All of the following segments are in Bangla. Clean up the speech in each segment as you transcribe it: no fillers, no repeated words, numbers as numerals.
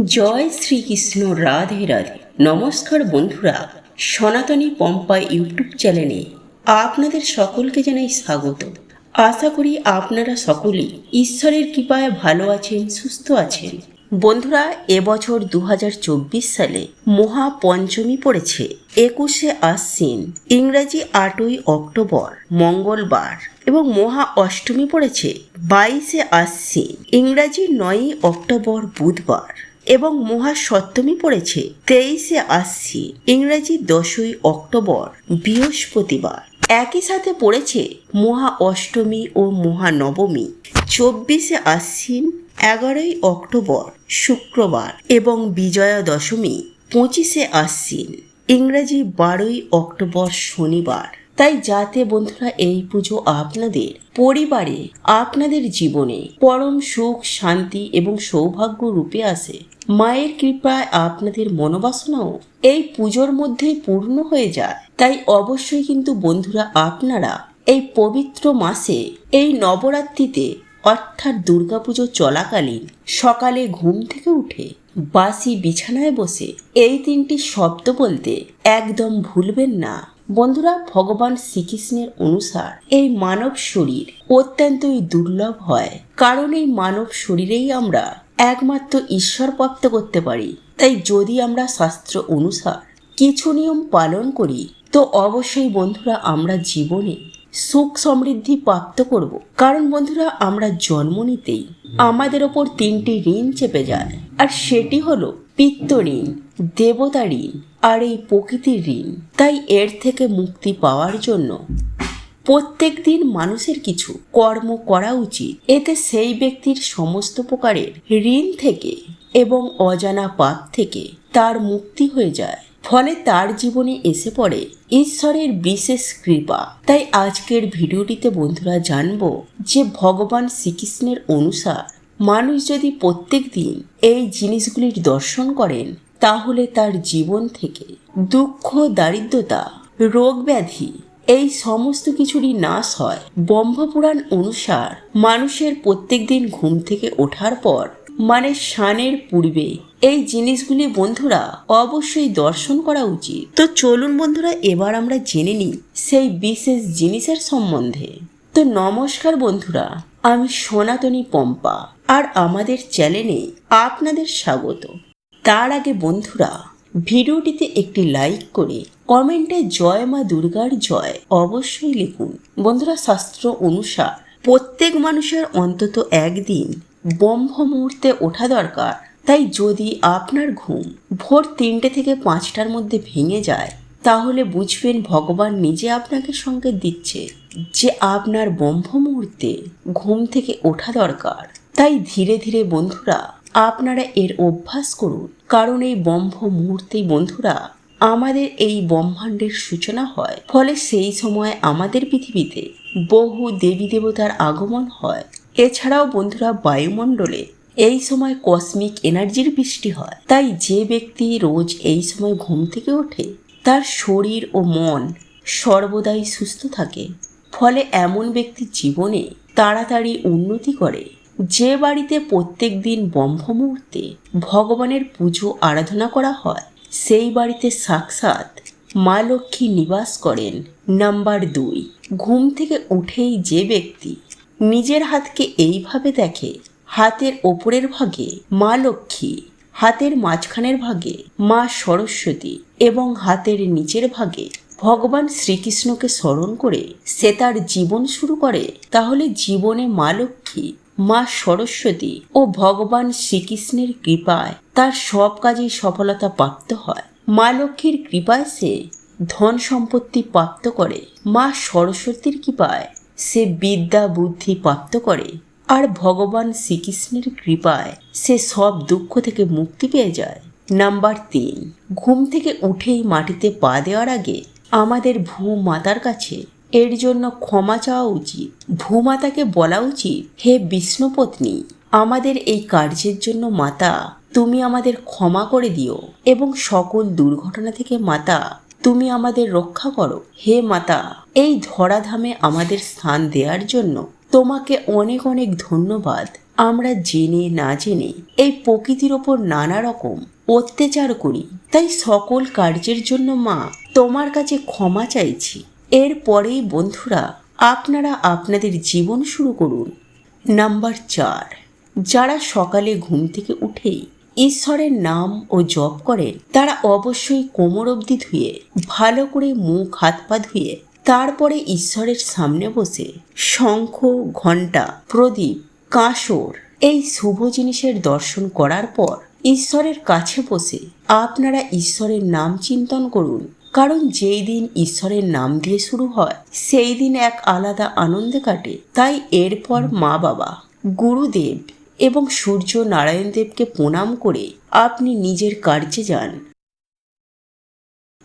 জয় শ্রীকৃষ্ণ, রাধে রাধে। নমস্কার বন্ধুরা, সনাতনী পম্পা ইউটিউব চ্যানেলে আপনাদের সকলকে জানাই স্বাগত। আশা করি আপনারা সকলেই ঈশ্বরের কৃপায় ভালো আছেন, সুস্থ আছেন। বন্ধুরা, এবছর 2024 সালে মহাপঞ্চমী পড়েছে 21শে আশ্বিন, ইংরাজি 8ই অক্টোবর মঙ্গলবার, এবং মহা অষ্টমী পড়েছে 22শে আশ্বিন, ইংরাজি 9ই অক্টোবর বুধবার, এবং মহা সপ্তমী পড়েছে 23শে আশ্বিন, ইংরাজি 10ই অক্টোবর বৃহস্পতিবার। একই সাথে পড়েছে মহা অষ্টমী ও মহানবমী 24শে আশ্বিন, 11ই অক্টোবর শুক্রবার, এবং বিজয়া দশমী 25শে আশ্বিন, ইংরাজি 12ই অক্টোবর শনিবার। তাই যাতে বন্ধুরা এই পুজো আপনাদের পরিবারে, আপনাদের জীবনে পরম সুখ, শান্তি এবং সৌভাগ্য রূপে আসে, মায়ের কৃপায় আপনাদের মনোবাসনাও এই পুজোর মধ্যেই পূর্ণ হয়ে যায়। তাই অবশ্যই কিন্তু বন্ধুরা আপনারা এই পবিত্র মাসে, এই নবরাত্রিতে অর্থাৎ দুর্গাপুজো চলাকালীন সকালে ঘুম থেকে উঠে বাসি বিছানায় বসে এই 3টি শব্দ বলতে একদম ভুলবেন না। বন্ধুরা, ভগবান শ্রীকৃষ্ণের অনুসার এই মানব শরীর অত্যন্তই দুর্লভ হয়, কারণ এই মানব শরীরেই আমরা একমাত্র ঈশ্বর প্রাপ্ত করতে পারি। তাই যদি আমরা শাস্ত্র অনুসার কিছু নিয়ম পালন করি, তো অবশ্যই বন্ধুরা আমরা জীবনে সুখ সমৃদ্ধি প্রাপ্ত করব। কারণ বন্ধুরা, আমরা জন্ম নিতেই আমাদের ওপর 3টি ঋণ চেপে যায়, আর সেটি হলো পিত্ত ঋণ, দেবতা ঋণ আর এই প্রকৃতির ঋণ। তাই এর থেকে মুক্তি পাওয়ার জন্য প্রত্যেক দিন মানুষের কিছু কর্ম করা উচিত। এতে সেই ব্যক্তির সমস্ত প্রকারের ঋণ থেকে এবং অজানা পাপ থেকে তার মুক্তি হয়ে যায়। ফলে তার জীবনে এসে পড়ে ঈশ্বরের বিশেষ কৃপা। তাই আজকের ভিডিওটিতে বন্ধুরা জানবো যে ভগবান শ্রীকৃষ্ণের অনুসার মানুষ যদি প্রত্যেক দিন এই জিনিসগুলির দর্শন করেন, তাহলে তার জীবন থেকে দুঃখ, দারিদ্রতা, রোগ ব্যাধি এই সমস্ত কিছুরই নাশ হয়। ব্রহ্মপুরাণ অনুসার মানুষের প্রত্যেক দিন ঘুম থেকে ওঠার পর, মানে স্নানের পূর্বে এই জিনিসগুলি বন্ধুরা অবশ্যই দর্শন করা উচিত। তো চলুন বন্ধুরা, এবার আমরা জেনে নিই সেই বিশেষ জিনিসের সম্বন্ধে। তো নমস্কার বন্ধুরা, আমি সনাতনী পম্পা, আর আমাদের চ্যানেলে আপনাদের স্বাগত। তার আগে বন্ধুরা, ভিডিওটিতে একটি লাইক করে কমেন্টে জয় মা দুর্গার জয় অবশ্যই লিখুন। বন্ধুরা, শাস্ত্র অনুসার প্রত্যেক মানুষের অন্তত একদিন ব্রহ্ম মুহূর্তে ওঠা দরকার। তাই যদি আপনার ঘুম ভোর 3টে থেকে 5টার মধ্যে ভেঙে যায়, তাহলে বুঝবেন ভগবান নিজে আপনাকে সংকেত দিচ্ছে যে আপনার ব্রহ্ম মুহূর্তে ঘুম থেকে ওঠা দরকার। তাই ধীরে ধীরে বন্ধুরা আপনারা এর অভ্যাস করুন, কারণ এই ব্রহ্ম মুহূর্তেই বন্ধুরা আমাদের এই ব্রহ্মাণ্ডের সূচনা হয়। ফলে সেই সময় আমাদের পৃথিবীতে বহু দেবী দেবতার আগমন হয়। এছাড়াও বন্ধুরা বায়ুমণ্ডলে এই সময় কসমিক এনার্জির বৃষ্টি হয়। তাই যে ব্যক্তি রোজ এই সময় ঘুম থেকে ওঠে, তার শরীর ও মন সর্বদাই সুস্থ থাকে। ফলে এমন ব্যক্তি জীবনে তাড়াতাড়ি উন্নতি করে। যে বাড়িতে প্রত্যেক দিন ব্রহ্ম মুহূর্তে ভগবানের পুজো আরাধনা করা হয়, সেই বাড়িতে সাক্ষাৎ মা লক্ষ্মী নিবাস করেন। নাম্বার 2, ঘুম থেকে উঠেই যে ব্যক্তি নিজের হাতকে এইভাবে দেখে, হাতের ওপরের ভাগে মা লক্ষ্মী, হাতের মাঝখানের ভাগে মা সরস্বতী এবং হাতের নিচের ভাগে ভগবান শ্রীকৃষ্ণকে স্মরণ করে সে তার জীবন শুরু করে, তাহলে জীবনে মা লক্ষ্মী, মা সরস্বতী ও ভগবান শ্রীকৃষ্ণের কৃপায় তার সব কাজেই সফলতা প্রাপ্ত হয়। মা লক্ষ্মীর কৃপায় সে ধন সম্পত্তি প্রাপ্ত করে, মা সরস্বতীর কৃপায় সে বিদ্যা বুদ্ধি প্রাপ্ত করে, আর ভগবান শ্রীকৃষ্ণের কৃপায় সে সব দুঃখ থেকে মুক্তি পেয়ে যায়। নাম্বার 3, ঘুম থেকে উঠেই মাটিতে পা দেওয়ার আগে আমাদের ভূমাতার কাছে এর জন্য ক্ষমা চাওয়া উচিত। ভূমাতাকে বলা উচিত, হে বিষ্ণুপত্নী, আমাদের এই কার্যের জন্য মাতা তুমি আমাদের ক্ষমা করে দিও, এবং সকল দুর্ঘটনা থেকে মাতা তুমি আমাদের রক্ষা করো। হে মাতা, এই ধরাধামে আমাদের স্থান দেওয়ার জন্য তোমাকে অনেক অনেক ধন্যবাদ। আমরা জেনে না জেনে এই প্রকৃতির ওপর নানা রকম অত্যাচার করি। তাই সকল কার্যের জন্য মা তোমার কাছে ক্ষমা চাইছি। এরপরেই বন্ধুরা আপনারা আপনাদের জীবন শুরু করুন। নাম্বার 4, যারা সকালে ঘুম থেকে উঠেই ঈশ্বরের নাম ও জপ করেন তারা অবশ্যই কোমর অবধি ধুয়ে ভালো করে মুখ হাত পা ধুয়ে তারপরে ঈশ্বরের সামনে বসে শঙ্খ, ঘণ্টা, প্রদীপ, কাঁসর এই শুভ জিনিসের দর্শন করার পর ঈশ্বরের কাছে বসে আপনারা ঈশ্বরের নাম চিন্তন করুন। কারণ যেই দিন ঈশ্বরের নাম দিয়ে শুরু হয় সেই দিন এক আলাদা আনন্দে কাটে। তাই এরপর মা বাবা, গুরুদেব এবং সূর্য নারায়ণ দেবকে প্রণাম করে আপনি নিজের কার্যে যান।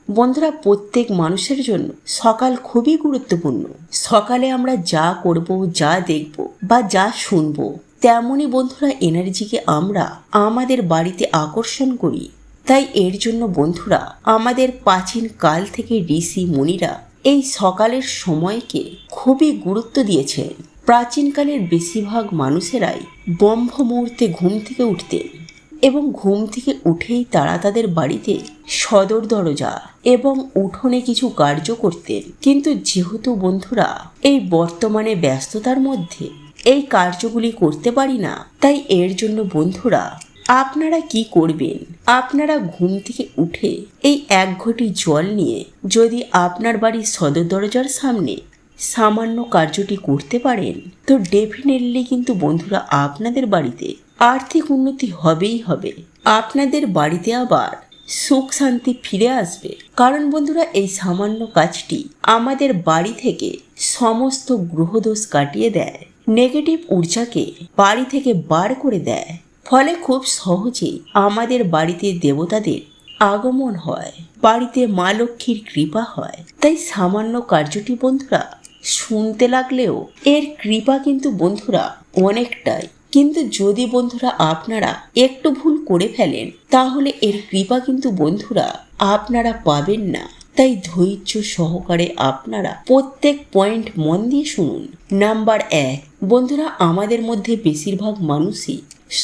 বন্ধুরা, প্রত্যেক মানুষের জন্য সকাল খুবই গুরুত্বপূর্ণ। সকালে আমরা যা করব, যা দেখব বা যা শুনব তেমনই বন্ধুরা এনার্জিকে আমরা আমাদের বাড়িতে আকর্ষণ করি। তাই এর জন্য বন্ধুরা আমাদের প্রাচীন কাল থেকে ঋষি মুনিরা এই সকালের সময়কে খুবই গুরুত্ব দিয়েছেন। প্রাচীনকালের বেশিরভাগ মানুষেরাই ব্রহ্ম মুহূর্তে ঘুম থেকে উঠতেন এবং ঘুম থেকে উঠেই তারা তাদের বাড়িতে সদর দরজা এবং উঠোনে কিছু কার্য করতেন। কিন্তু যেহেতু বন্ধুরা এই বর্তমানে ব্যস্ততার মধ্যে এই কার্যগুলি করতে পারি না, তাই এর জন্য বন্ধুরা আপনারা কি করবেন, আপনারা ঘুম থেকে উঠে এই 1 ঘটি জল নিয়ে যদি আপনার বাড়ির সদর দরজার সামনে সামান্য কার্যটি করতে পারেন তো ডেফিনেটলি কিন্তু বন্ধুরা আপনাদের বাড়িতে আর্থিক উন্নতি হবেই হবে। আপনাদের বাড়িতে আবার সুখ শান্তি ফিরে আসবে। কারণ বন্ধুরা এই সামান্য কাজটি আমাদের বাড়ি থেকে সমস্ত গ্রহদোষ কাটিয়ে দেয়, নেগেটিভ ঊর্জাকে বাড়ি থেকে বার করে দেয়। ফলে খুব সহজেই আমাদের বাড়িতে দেবতাদের আগমন হয়, বাড়িতে মা লক্ষ্মীর কৃপা হয়। তাই সামান্য কার্যটি বন্ধুরা শুনতে লাগলেও এর কৃপা কিন্তু বন্ধুরা অনেকটাই। কিন্তু যদি বন্ধুরা আপনারা একটু ভুল করে ফেলেন তাহলে এর কৃপা কিন্তু বন্ধুরা আপনারা পাবেন না। তাই ধৈর্য সহকারে আপনারা প্রত্যেক পয়েন্ট মন দিয়ে শুনুন। নাম্বার 1, বন্ধুরা আমাদের মধ্যে বেশিরভাগ মানুষই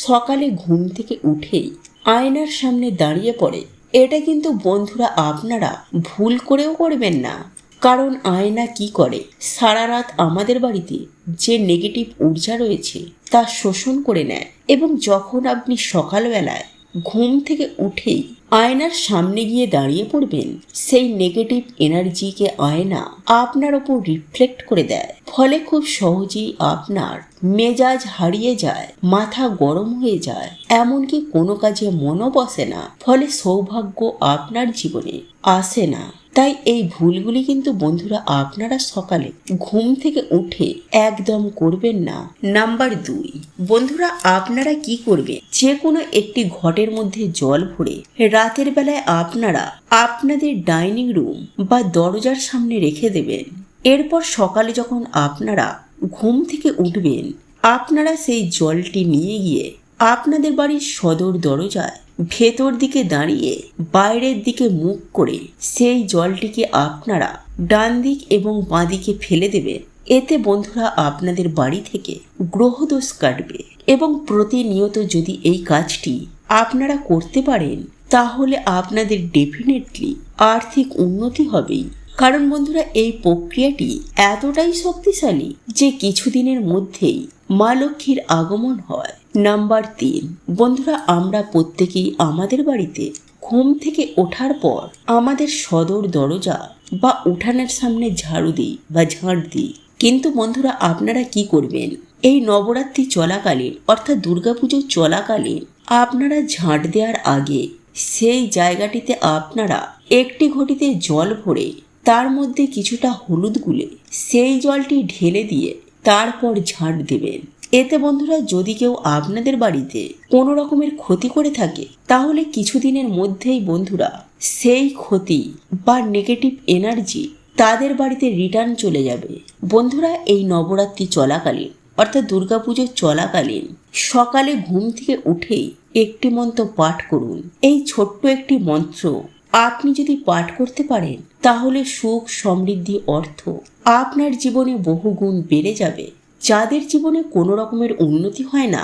সকালে ঘুম থেকে উঠেই আয়নার সামনে দাঁড়িয়ে পড়ে। এটা কিন্তু বন্ধুরা আপনারা ভুল করেও করবেন না। কারণ আয়না কি করে, সারা রাত আমাদের বাড়িতে যে নেগেটিভ ঊর্জা রয়েছে তা শোষণ করে নেয় এবং যখন আপনি সকালবেলায় ঘুম থেকে উঠেই আয়নার সামনে গিয়ে দাঁড়িয়ে পড়বেন সেই নেগেটিভ এনার্জিকে আয়না আপনার ওপর রিফ্লেক্ট করে দেয়। ফলে খুব সহজেই আপনার মেজাজ হারিয়ে যায়, মাথা গরম হয়ে যায়, এমনকি কোনো কাজে মনও বসে না। ফলে সৌভাগ্য আপনার জীবনে আসে না। তাই এই ভুলগুলি কিন্তু বন্ধুরা আপনারা সকালে ঘুম থেকে উঠে একদম করবেন না। নাম্বার 2, বন্ধুরা আপনারা কি করবেন, যে কোনো একটি ঘটের মধ্যে জল ভরে রাতের বেলায় আপনারা আপনাদের ডাইনিং রুম বা দরজার সামনে রেখে দেবেন। এরপর সকালে যখন আপনারা ঘুম থেকে উঠবেন আপনারা সেই জলটি নিয়ে গিয়ে আপনাদের বাড়ির সদর দরজায় ভেতর দিকে দাঁড়িয়ে বাইরের দিকে মুখ করে সেই জলটিকে আপনারা ডান দিক এবং বাঁ দিকে ফেলে দেবেন। এতে বন্ধুরা আপনাদের বাড়ি থেকে গ্রহদোষ কাটবে এবং প্রতিনিয়ত যদি এই কাজটি আপনারা করতে পারেন তাহলে আপনাদের ডেফিনেটলি আর্থিক উন্নতি হবেই। কারণ বন্ধুরা এই প্রক্রিয়াটি এতটাই শক্তিশালী যে কিছুদিনের মধ্যেই মা লক্ষ্মীর আগমন হয়। নাম্বার 3, বন্ধুরা আমরা প্রত্যেকেই আমাদের বাড়িতে ঘুম থেকে ওঠার পর আমাদের সদর দরজা বা উঠানের সামনে ঝাড়ু দিই বা ঝাঁট দিই। কিন্তু বন্ধুরা আপনারা কি করবেন, এই নবরাত্রি চলাকালীন অর্থাৎ দুর্গাপুজো চলাকালীন আপনারা ঝাঁট দেওয়ার আগে সেই জায়গাটিতে আপনারা একটি ঘটিতে জল ভরে তার মধ্যে কিছুটা হলুদ গুলে সেই জলটি ঢেলে দিয়ে তারপর ঝাঁট দেবেন। এতে বন্ধুরা যদি কেউ আপনাদের বাড়িতে কোনো রকমের ক্ষতি করে থাকে তাহলে কিছুদিনের মধ্যেই বন্ধুরা সেই ক্ষতি বা নেগেটিভ এনার্জি তাদের বাড়িতে রিটার্ন চলে যাবে। বন্ধুরা এই নবরাত্রি চলাকালীন অর্থাৎ দুর্গাপুজো চলাকালীন সকালে ঘুম থেকে উঠেই একটি মন্ত্র পাঠ করুন। এই ছোট্ট একটি মন্ত্র আপনি যদি পাঠ করতে পারেন তাহলে সুখ, সমৃদ্ধি, অর্থ আপনার জীবনে বহুগুণ বেড়ে যাবে। যাদের জীবনে কোনো রকমের উন্নতি হয় না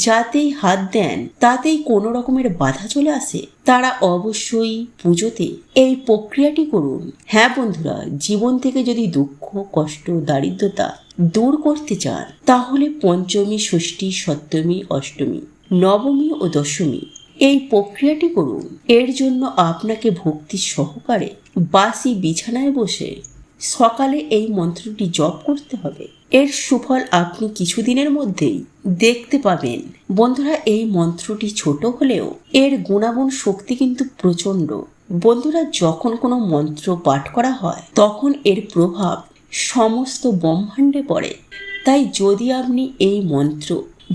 যাতেই হাত দেন তাতেই কোনো রকমের বাধা চলে আসে, তারা অবশ্যই পুজোতে এই প্রক্রিয়াটি করুন। হ্যাঁ বন্ধুরা, জীবন থেকে যদি দুঃখ, কষ্ট, দারিদ্রতা দূর করতে চান তাহলে পঞ্চমী, ষষ্ঠী, সপ্তমী, অষ্টমী, নবমী ও দশমী এই প্রক্রিয়াটি করুন। এর জন্য আপনাকে ভক্তি সহকারে বাসি বিছানায় বসে সকালে এই মন্ত্রটি জপ করতে হবে। এর সুফল আপনি কিছুদিনের মধ্যেই দেখতে পাবেন। বন্ধুরা, এই মন্ত্রটি ছোট হলেও এর গুণাগুণ শক্তি কিন্তু প্রচণ্ড। বন্ধুরা, যখন কোনো মন্ত্র পাঠ করা হয় তখন এর প্রভাব সমস্ত ব্রহ্মাণ্ডে পড়ে। তাই যদি আপনি এই মন্ত্র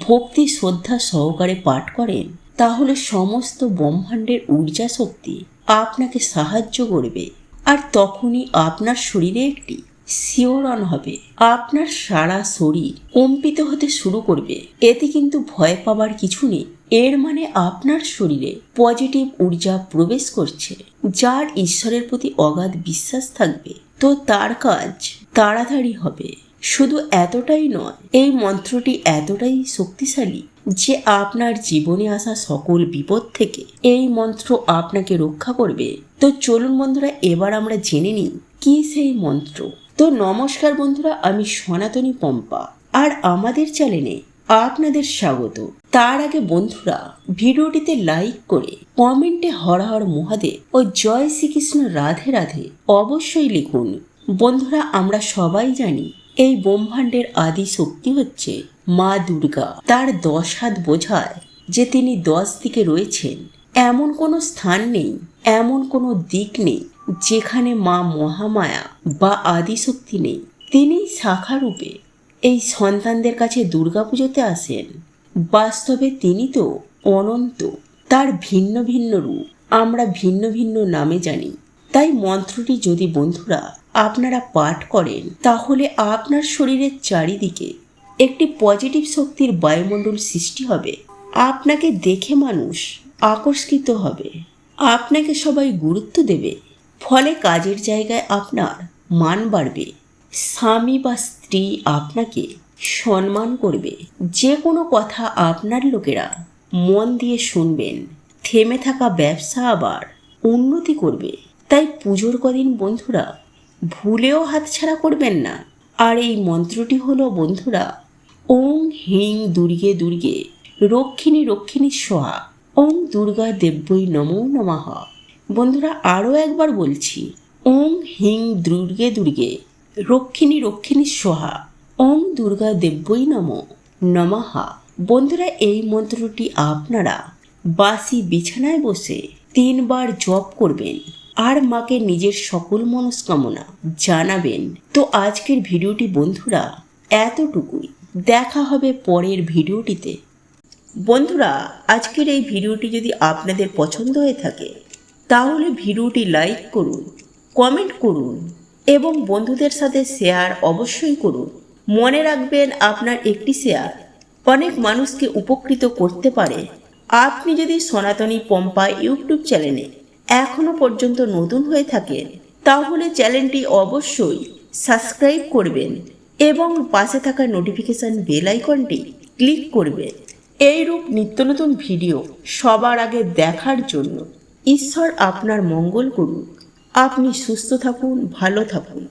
ভক্তি শ্রদ্ধা সহকারে পাঠ করেন তাহলে সমস্ত ব্রহ্মাণ্ডের ঊর্জা শক্তি আপনাকে সাহায্য করবে। আর তখনই আপনার শরীরে একটি শিহরণ হবে, আপনার সারা শরীর কম্পিত হতে শুরু করবে। এতে কিন্তু ভয় পাবার কিছু নেই। এর মানে আপনার শরীরে পজিটিভ ঊর্জা প্রবেশ করছে। যার ঈশ্বরের প্রতি অগাধ বিশ্বাস থাকবে তো তার কাজ তাড়াতাড়ি হবে। শুধু এতটাই নয়, এই মন্ত্রটি এতটাই শক্তিশালী যে আপনার জীবনে আসা সকল বিপদ থেকে এই মন্ত্র আপনাকে রক্ষা করবে। তো চলুন বন্ধুরা, এবার আমরা জেনে নিই কি সেই মন্ত্র। তো নমস্কার বন্ধুরা, আমি সনাতনী পম্পা আর আমাদের চ্যানেলে আপনাদের স্বাগত। তার আগে বন্ধুরা, ভিডিওটিতে লাইক করে কমেন্টে হর হর মহাদেব ও জয় শ্রীকৃষ্ণ রাধে রাধে অবশ্যই লিখুন। বন্ধুরা, আমরা সবাই জানি এই ব্রহ্মাণ্ডের আদি শক্তি হচ্ছে মা দুর্গা। তার 10 হাত বোঝায় যে তিনি 10 দিকে রয়েছেন। এমন কোনো স্থান নেই, এমন কোনো দিক নেই যেখানে মা মহামায়া বা আদিশক্তি নেই। তিনি শাখা রূপে এই সন্তানদের কাছে দুর্গাপুজোতে আসেন। বাস্তবে তিনি তো অনন্ত। তার ভিন্ন ভিন্ন রূপ আমরা ভিন্ন ভিন্ন নামে জানি। তাই মন্ত্রটি যদি বন্ধুরা আপনারা পাঠ করেন তাহলে আপনার শরীরের চারিদিকে একটি পজিটিভ শক্তির বায়ুমণ্ডল সৃষ্টি হবে। আপনাকে দেখে মানুষ আকর্ষিত হবে, আপনাকে সবাই গুরুত্ব দেবে। ফলে কাজের জায়গায় আপনার মান বাড়বে। স্বামী বা স্ত্রী আপনাকে সম্মান করবে। যে কোনো কথা আপনার লোকেরা মন দিয়ে শুনবেন। থেমে থাকা ব্যবসা আবার উন্নতি করবে। তাই পুজোর কদিন বন্ধুরা ভুলেও হাতছাড়া করবেন না। আর এই মন্ত্রটি হলো বন্ধুরা ওং হিং দুর্গে দুর্গে রক্ষিণী রক্ষিণী সোহা, ওং দুর্গা দেব্যই নমো নমঃ। বন্ধুরা, আরও একবার বলছি, ওং হিং দুর্গে দুর্গে রক্ষিণী রক্ষিণী সোহা, ওং দুর্গা দেব্যই নমো নমঃ। বন্ধুরা, এই মন্ত্রটি আপনারা বাসি বিছানায় বসে 3 বার জপ করবেন আর মাকে নিজের সকল মনস্কামনা জানাবেন। তো আজকের ভিডিওটি বন্ধুরা এতটুকুই। দেখা হবে পরের ভিডিওটিতে। বন্ধুরা, আজকের এই ভিডিওটি যদি আপনাদের পছন্দ হয়ে থাকে তাহলে ভিডিওটি লাইক করুন, কমেন্ট করুন এবং বন্ধুদের সাথে শেয়ার অবশ্যই করুন। মনে রাখবেন, আপনার একটি শেয়ার অনেক মানুষকে উপকৃত করতে পারে। আপনি যদি সনাতনী পম্পা ইউটিউব চ্যানেলে এখনো পর্যন্ত নতুন হয়ে থাকেন তাহলে চ্যানেলটি অবশ্যই সাবস্ক্রাইব করবেন এবং পাশে থাকা নোটিফিকেশন বেল আইকনটি ক্লিক করবেন। এইরূপ নিত্য নতুন ভিডিও সবার আগে দেখার জন্য ঈশ্বর আপনার মঙ্গল করুন। আপনি সুস্থ থাকুন, ভালো থাকুন।